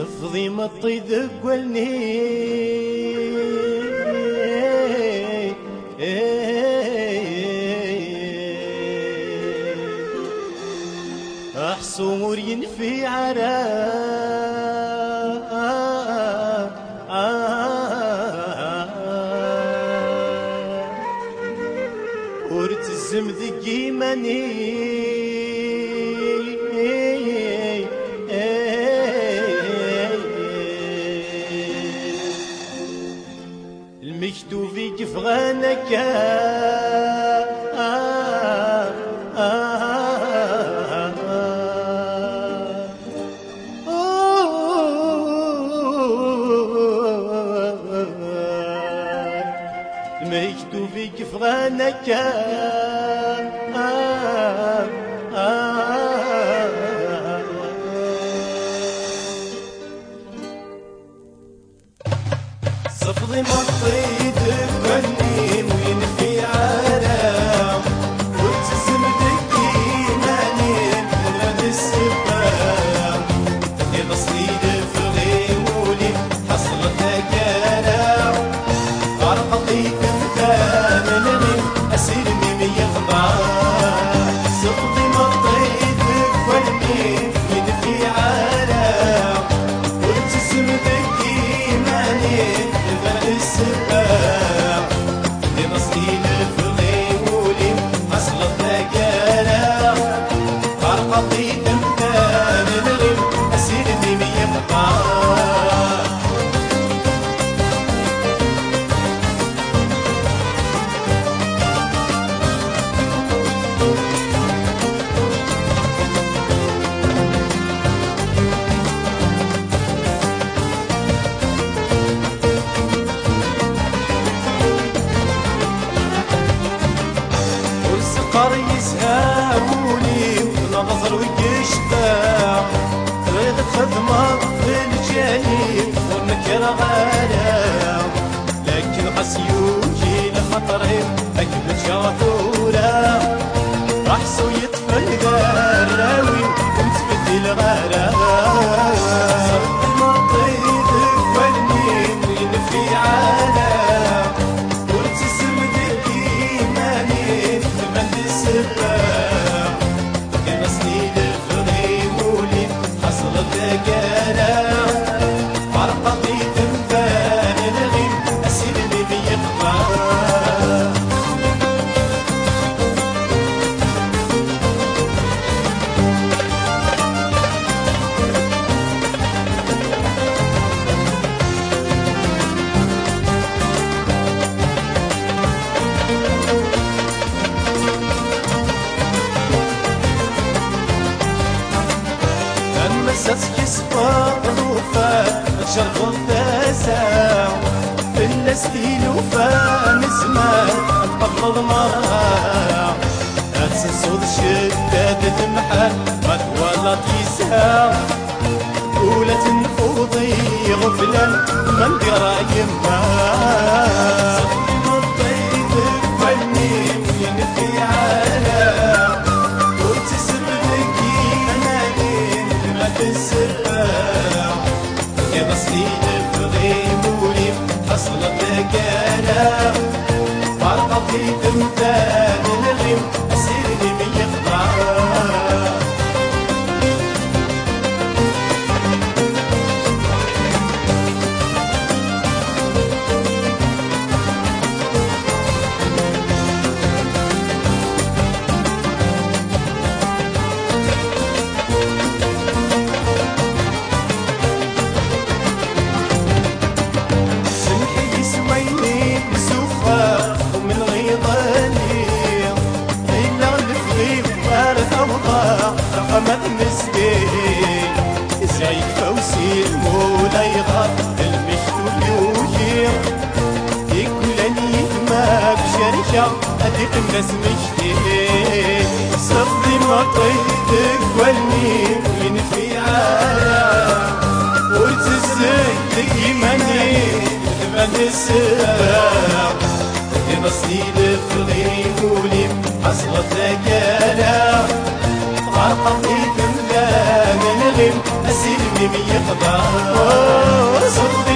صفضي مطي ذقلني أحصور ينفي عرا ورتزم ذقي مني المكتوب يفغانك المكتوب يفغانك صفضي مطي ذقلني وين في عالم وتزم ذكي ماني من السباب يبصلي لفغي مولي حصلت كلام غرقطي كمثال من أسير ميم يخضع صفضي مطي ذقلني وين في عالم وتزم ذكي ماني السباع لمصلي لفغي مولي حصلت كلام غرقطي تمثال الغيم أسير ميم يقطع والسقر يسهاولي ونغزر ويشبع ريغة خدمة في الجانب ونكر غالام لكن قسيوكي لخطري أكبر شغفورة رحصو يطفى الغراوي ومتبدل غرام صرت المطي ذقلني وين في عالم وتسم ذكي ماني من السباع يمسني لفغي مولي حصلت كلام عرقطي تمثال الغيم أسير اللي بيقطع مسس يسفى ظروفه شرف التسع في النستيل وفا نسمع القبض ضمار أتسنسود شداد تمحل ما تولط يسهى ولا تنفوضي غفلا من قرا يما صفي مطي ذقلني وين في عالم وتسم ذكي السباع يبصلي لفغي مولي حصلت كلام غرقطي تمثال الغيم أسير لي بيقطع رقمت مسكين زايد فوسي المولاي غاب المكتوب يوجير يكلني يتماك شركة أديق الناس مشتين صفدي مطي ذقلني وين في عالم وتزيد تقيمني من السباع يبصلي لفغي مولي حصلت كلام غرقطي تمثال الغيم أسير يقضى صدق